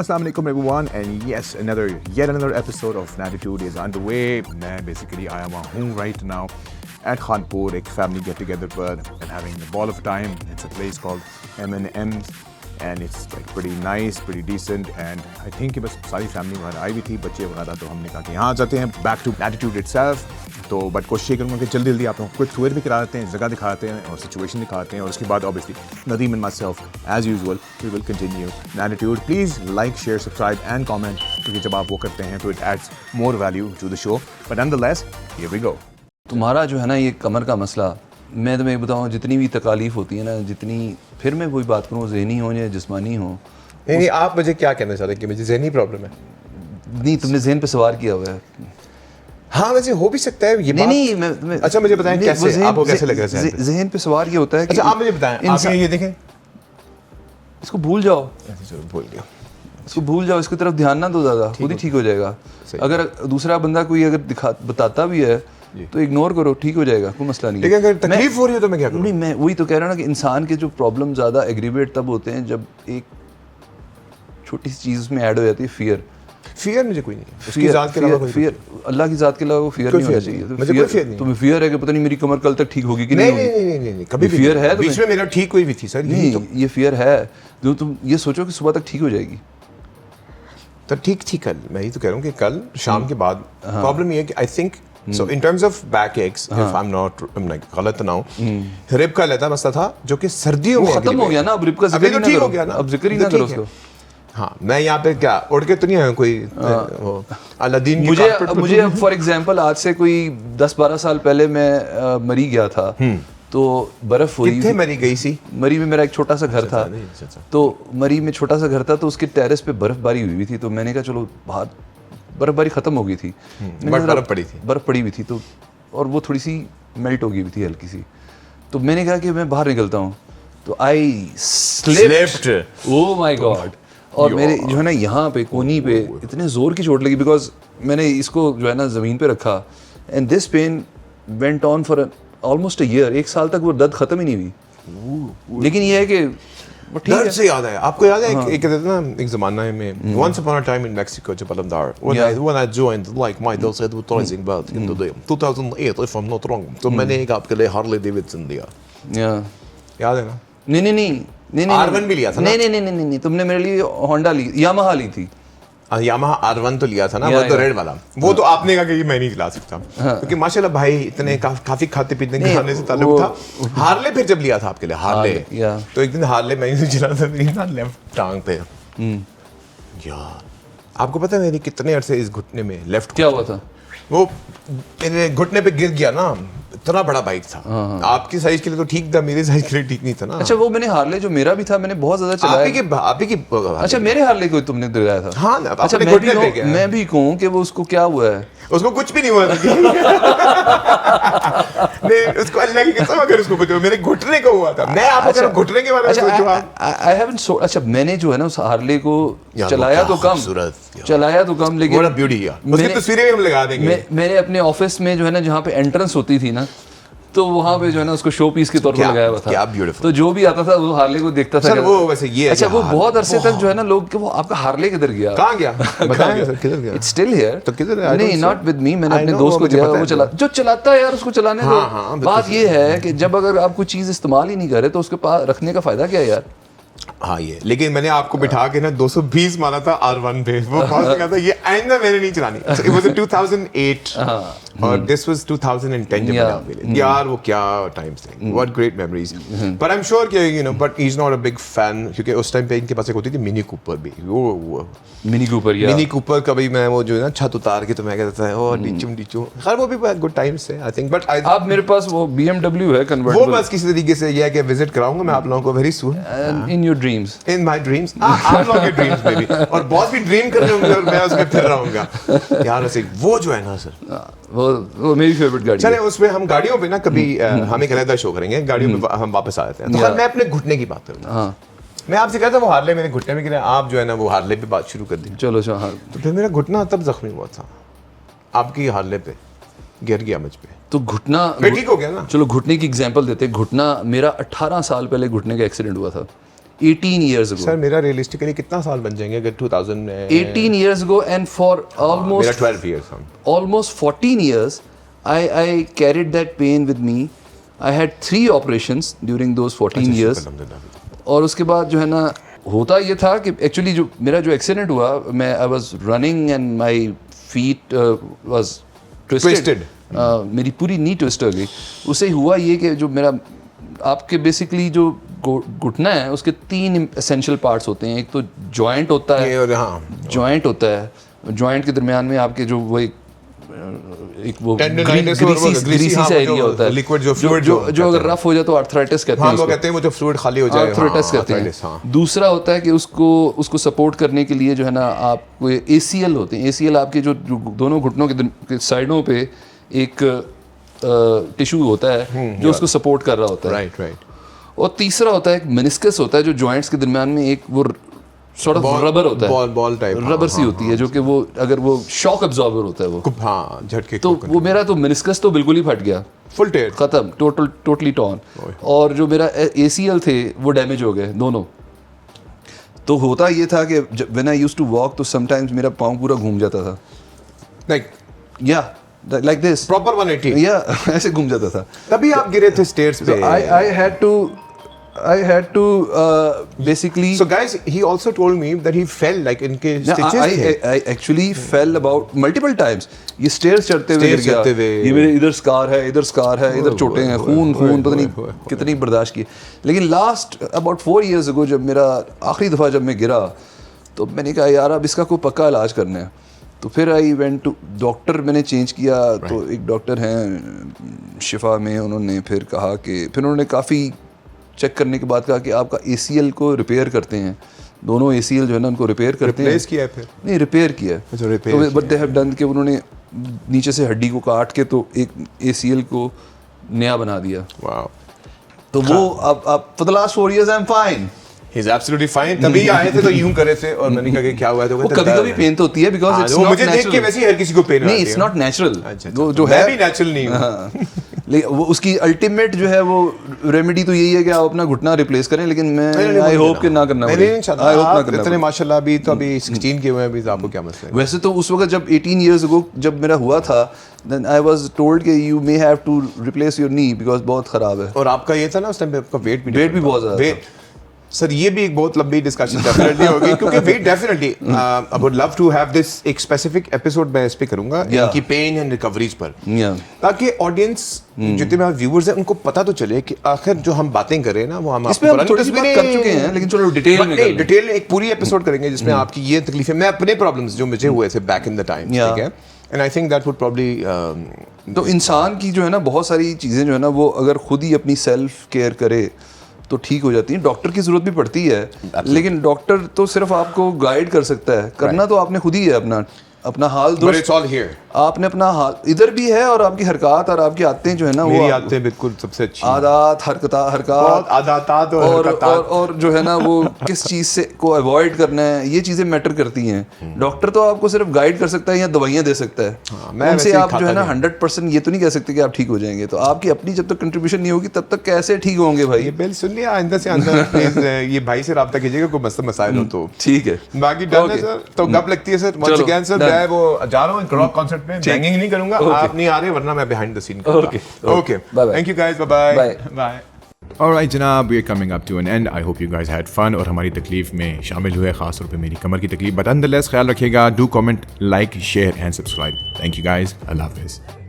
Assalamu alaikum everyone, and yes, yet another episode of Natitude is underway. मैं basically आया हुआ हूँ right now at Khanpur, एक family get together पर and having a ball of time. It's a place called M&M's and it's like pretty nice, pretty decent, and I think कि बस सारी family वगैरह आई हुई थी, बच्चे वगैरह, तो हमने कहा कि यहाँ जाते हैं back to Natitude itself. तो बट कोशिश ये करूँगा कि जल्दी जल्दी आप लोगों को क्विक टूर भी करा देते हैं, जगह दिखाते हैं और सिचुएशन दिखाते हैं, और उसके बाद obviously Nadeem and myself as usual we will continue Natitude. Please like, share, subscribe and comment, क्योंकि जब आप वो करते हैं तो it adds more value to the show. But nonetheless here we go. तुम्हारा जो है ना ये कमर का मसला, मैं तुम्हें बताऊँ, जितनी भी तकालीफ होती है ना, जितनी, फिर मैं वही बात करूँ, ज़हनी हो या जिस्मानी हो. नहीं, आप मुझे क्या कहना चाह रहे हैं कि मुझे ज़हनी प्रॉब्लम है? नहीं, तुमने जहन पे सवार किया हुआ है. हाँ, वैसे हो भी सकता है ये नहीं, बात. मैं अच्छा मुझे बताएं कैसे, आपको कैसे लग रहा है? जहन पे सवार ये होता है कि अच्छा आप मुझे बताएं, आप ये देखें, इसको भूल जाओ, चलो भूल गया, इसको भूल जाओ, इसकी तरफ ध्यान ना दो ज़्यादा, खुद ही ठीक हो जाएगा. अगर दूसरा बंदा कोई अगर बताता भी है तो इग्नोर करो, ठीक हो जाएगा, कोई मसला नहीं है. लेकिन अगर तकलीफ हो रही हो तो मैं क्या करूं? नहीं, मैं वही तो कह रहा हूँ ना कि इंसान के जो प्रॉब्लम ज़्यादा एग्रीवेट तब होते हैं जब एक छोटी सी चीज़ में ऐड हो जाती है फियर. फियर मुझे कोई नहीं है, उसकी ज़ात के अलावा कोई फियर, अल्लाह की ज़ात के अलावा फियर नहीं होना चाहिए. मुझे कोई फियर नहीं. तुम्हें फियर है कि पता नहीं मेरी कमर कल तक ठीक होगी कि नहीं होगी. नहीं, कभी फियर है बीच में मेरा ठीक हुई भी थी सर. नहीं, ये फियर है जो तुम ये सोचो कि सुबह तक ठीक हो जाएगी. तो ठीक थी कल, मैं ही तो कह रहा हूँ कि कल शाम के बाद प्रॉब्लम ये है कि I think so in terms of backaches, if I'm like गलत ना हूँ, रिब का लेता मसला था जो कि सर्दियों में खत्म हो गया ना, अब रिब का जिक्र ही ना करो, अब जिक्र ही ना करो उसको. हाँ, मैं यहाँ पे क्या उड़ के तो नहीं आया कोई अलादीन की. मुझे फॉर एग्जांपल आज से कोई 10-12 साल पहले मैं मरी गया था, तो बर्फ हुई. कितने मरी गई सी? मरी में मेरा एक छोटा सा घर था, तो मरी में छोटा सा घर था, तो उसके टेरेस पे बर्फबारी हुई थी. तो मैंने कहा चलो बाहर, बर्फबारी ख़त्म हो गई थी, बर्फ पड़ी हुई थी तो, और वो थोड़ी सी मेल्ट हो गई थी हल्की सी. तो मैंने कहा कि मैं बाहर निकलता हूँ, तो आई स्लिप्ड. Oh my God. और मेरे जो है ना यहाँ पे कोनी पे इतने ज़ोर की चोट लगी, बिकॉज मैंने इसको जो है ना ज़मीन पे रखा, and this pain went on for almost a year. 1 साल तक वो दर्द ख़त्म ही नहीं हुई. लेकिन ये है कि दर्द से याद है, आपको याद है एक कहते थे ना एक ज़माना में, once upon a time in Mexico, जब अलमदार, when I joined, like Michael said, advertising back in the day 2008 if I'm not wrong, तो मैंने एक आपके लिए हार्ले डेविडसन लिया. याद है ना? नहीं, R1 भी लिया था ना? नहीं, तुमने मेरे लिए होंडा ली, यामाहा ली थी. यामाहा R1 तो लिया था ना, वो तो रेड वाला. वो तो आपने कहा कि मैं नहीं चला सकता, क्योंकि माशाल्लाह भाई इतने काफी खाते पीते खाने से ताल्लुक था. हार्ले फिर जब लिया था आपके लिए हार्ले, तो एक दिन हार्ले मैं ही चला था मेरी ना लेफ्ट टांग पे. यार आपको पता है मेरी कितने अरसे इस घुटने में लेफ्ट क्या हुआ था? वो मेरे घुटने पे गिर गया ना, इतना बड़ा बाइक था. आपकी साइज के लिए तो ठीक था, मेरे साइज के लिए ठीक नहीं था ना. अच्छा, वो मैंने हार्ले जो मेरा भी था, मैंने बहुत ज्यादा चलाया. आप ही की अच्छा, मेरे हार्ले को तुमने दिलाया था? हाँ ना. अच्छा, मैं भी कहूँ कि वो उसको क्या हुआ है? उसको कुछ भी नहीं हुआ था. नहीं, उसको अल्लाह की कसम, अगर उसको कुछ मेरे घुटने को हुआ था. मैं आपको घुटने के बारे में सोचूं. I haven't. अच्छा, मैंने जो है ना उस हार्ले को चलाया तो कम, लेकिन बड़ा ब्यूटी है. उसकी तस्वीरें भी हम लगा देंगे. मैंने अपने ऑफिस में जो है ना, जहाँ पे एंट्रेंस होती थी ना, तो वहाँ पे जो है ना उसको शो पीस के तौर पर लगाया हुआ था. क्या ब्यूटीफुल. तो जो भी आता था वो हार्ले को देखता था. वो वैसे ये अच्छा, वो बहुत अरसे तक जो है ना लोग कि वो आपका हार्ले किधर गया, कहाँ गया, बताएं सर, किधर गया? It's still here. तो किधर है? नहीं, नॉट विद मी. मैंने अपने दोस्त को दिया, वो जो चलाता है यार, उसको चलाने दो. बात ये है कि जब अगर आप कोई चीज़ इस्तेमाल ही नहीं करे तो उसके पास रखने का फायदा क्या है यार? हाँ ये, लेकिन मैंने आपको बिठा के ना 220 मारा था R1 पे. वो बहुत कहा था ये आइंदा मैंने नहीं चलानी. It was 2008 और this was 2010 जब मैंने आपके यार वो क्या टाइम्स थे. What great memories. But I'm sure कि you know, but he's not a big fan, क्योंकि उस टाइम पे इनके पास एक होती थी मिनी कूपर भी. वो मिनी कूपर कभी मैं वो जो है ना छत उतार के तो मैं कहता था ओ नीचू. खैर वो भी गुड टाइम्स थे आई थिंक. बट अब मेरे पास वो BMW है कन्वर्टिबल. वो बस किसी तरीके से ये है कि विजिट कराऊंगा मैं आप लोगों को very soon. In your dreams. In my dreams. आप लोगों के ड्रीम्स में भी. और बॉस भी ड्रीम कर रहे होंगे और मैं उसमें फिर रहा हूँगा. यार ऐसे वो जो है ना सर, वो मेरी फेवरेट गाड़ी. चले उसमें हम गाड़ियों पे ना कभी हम एक अलग शो करेंगे, गाड़ियों पे हम वापस आ जाते हैं. तो मैं अपने घुटने की बात करूँगा. मैं आपसे कहता वो हार्ले मेरे घुटने में गिरा, आप जो है ना वो हार्ले पे बात शुरू कर दी. चलो. तो फिर मेरा घुटना तब जख्मी हुआ था आपकी हार्ले पे, गिर गया मुझ पे, तो घुटना ठीक हो गया ना. चलो घुटने की एग्जांपल देते हैं. घुटना मेरा 18 साल पहले घुटने का एक्सीडेंट हुआ था. 18 years ago. سر میرا ریئلسٹکلی کتنا سال بن جائیں گے اگر 2000 میں 18 years ago, and for میرا 12 years almost 14 years, I carried that pain with me. I had 3 operations during those 14 years. اور اس کے بعد جو ہے نا ہوتا یہ تھا کہ ایکچولی جو میرا جو ایکسیڈنٹ ہوا, میں I was running and my feet was twisted. میری پوری نی ٹوسٹ ہو گئی. اس سے ہوا یہ کہ جو میرا آپ کے بیسکلی جو گھٹنا ہے اس کے 3 اسینشیل پارٹس ہوتے ہیں. ایک تو جوائنٹ ہوتا ہے, جوائنٹ ہوتا ہے, جوائنٹ کے درمیان میں آپ کے جو وہ ایک وہ گریسی سا ایریا ہوتا ہے جو اگر رف ہو جائے تو آرتھرائٹس کہتے ہیں, وہ جو فلوئڈ خالی ہو جائے آرتھرائٹس کہتے ہیں. دوسرا ہوتا ہے کہ اس کو سپورٹ کرنے کے لیے جو ہے نا آپ کو اے سی ایل ہوتے ہیں. اے سی ایل آپ کے جو دونوں گھٹنوں کے سائڈوں پہ ایک ٹیشو ہوتا ہے جو اس کو سپورٹ کر رہا ہوتا ہے. Right right. اور تیسرا ہوتا ہے ایک منسکس ہوتا ہے جو جوائنٹس کے درمیان میں ایک وہ سارٹ آف ربر ہوتا ہے, بال ٹائپ ربر سی ہوتی ہے جو کہ وہ اگر وہ شاک ابزاربر ہوتا ہے وہ, ہاں جھٹکے. تو وہ میرا تو منسکس تو بالکل ہی پھٹ گیا, فل ٹیئر ختم, ٹوٹلی ٹون. اور جو میرا اے سی ایل تھے وہ ڈیمیج ہو گئے دونوں. تو ہوتا یہ تھا کہ when I use to walk تو سم ٹائمز میرا پاؤں پورا گھوم جاتا تھا, لائک یا like this, proper 180. yeah, ایسے گھوم جاتا تھا. تبھی آپ گرے تھے اسٹیئرز پہ. I had to basically. So guys, he also told me that he fell like in کے stitches تھے. I actually fell about multiple times. یہ stairs چڑھتے ہوئے گر گیا, یہ میرے ادھر scar ہے, ادھر scar ہے, ادھر چوٹیں ہیں, خون پتہ نہیں کتنی برداشت کی. لیکن last about 4 years ago جب میرا آخری دفعہ جب میں گرا تو میں نے کہا یار اب اس کا کوئی پکا علاج کرنا ہے. تو پھر آئی وینٹ ٹو ڈاکٹر, میں نے چینج کیا. تو ایک ڈاکٹر ہیں شفا میں, انہوں نے پھر کہا کہ پھر انہوں نے کافی چیک کرنے کے بعد کہا کہ آپ کا اے سی ایل کو ریپیئر کرتے ہیں, دونوں اے سی ایل جو ہے نا ان کو ریپیئر کرتے ہیں. کیا پھر نہیں ریپیئر کیا, بٹ دے ہیو ڈن کہ انہوں نے نیچے سے ہڈی کو کاٹ کے تو ایک اے سی ایل کو نیا بنا دیا. تو وہ اب for the last 4 years I am fine. He's absolutely fine. تبھی آئے تھے تو یوں کرے تھے اور میں نے کہا کہ کیا ہوا ہے, تو کبھی کبھی پین تو ہوتی ہے بیکاز اٹس ناٹ مجھے دیکھ کے ویسے ہی ہر کسی کو پین آتی ہے. نہیں اٹس ناٹ نیچرل, جو میں ہے بھی نیچرل نہیں ہوں. لیکن وہ اس کی الٹیمیٹ جو ہے وہ ریمیڈی تو یہی ہے کہ آپ اپنا گھٹنا ریپلیس کریں, لیکن میں آئی ہوپ کہ نہ کرنا پڑے. اتنے ماشاء اللہ ابھی تو ابھی 16 کے ہوئے ہیں, ابھی آپ کو کیا مسئلہ ہے؟ ویسے تو اس وقت جب 18 years ago جب میرا ہوا تھا then I was told کہ you may have to replace your knee because بہت خراب ہے. اور آپ کا یہ تھا نا اس ٹائم پہ آپ کا ویٹ بھی بہت زیادہ تھا. سر یہ بھی ایک بہت لمبی ڈسکشن ڈیفینیٹلی ہوگی کیونکہ wait definitely I would love to have this ایک اسپیسیفک ایپیسوڈ میں اس پہ کروں گا ان کی پین اینڈ ریکوریز پر, تاکہ آڈینس جتنے بھی ویورز ہیں ان کو پتہ تو چلے کہ آخر جو ہم باتیں کر رہے ہیں نا وہ ہم کر چکے ہیں, لیکن چلو ڈیٹیل ایک پوری ایپیسوڈ کریں گے جس میں آپ کی یہ تکلیفیں, میں اپنے پرابلمس جو مجھے ہوئے تھے بیک ان دا ٹائم, ٹھیک ہے. And I think that would probably تو انسان کی جو ہے نا بہت ساری چیزیں جو ہے نا وہ اگر خود ہی اپنی سیلف کیئر کرے تو ٹھیک ہو جاتی ہیں. ڈاکٹر کی ضرورت بھی پڑتی ہے, لیکن ڈاکٹر تو صرف آپ کو گائیڈ کر سکتا ہے, کرنا تو آپ نے خود ہی ہے. اپنا حال درست آپ نے اپنا حال ادھر بھی ہے, اور آپ کی حرکات اور آپ کی عادتیں جو ہے نا وہ عادتیں بالکل سب سے اچھی عادات حرکات اور جو ہے نا وہ کس چیز سے کو اوائڈ کرنا ہے, یہ چیزیں میٹر کرتی ہیں. ڈاکٹر تو آپ کو صرف گائیڈ کر سکتا ہے یا دوائیاں دے سکتا ہے, ان سے آپ جو ہے نا 100% یہ تو نہیں کہہ سکتے کہ آپ ٹھیک ہو جائیں گے. تو آپ کی اپنی جب تک کنٹریبیوشن نہیں ہوگی تب تک کیسے ٹھیک ہوں گے بھائی. بل سن لیا, آئندہ سے اندر پلیز یہ بھائی سے رابطہ کیجیے گا کوئی مسائل ہو تو. ٹھیک ہے, باقی ڈن ہے سر. تو گپ لگتی ہے سر ونس اگین سر. میں وہ جا رہا ہوں راک کنسرٹ میں, بینگنگ نہیں کروں گا, آپ نہیں آ رہے ورنہ میں بیہائنڈ دا سین کروں گا. Okay thank you guys, bye bye. Alright جناب, we are coming up to an end. I hope you guys had fun اور ہماری تکلیف میں شامل ہوئے, خاص طور پہ میری کمر کی تکلیف. But nonetheless خیال رکھیے گا, do comment, like, share and subscribe. Thank you guys. اللہ حافظ.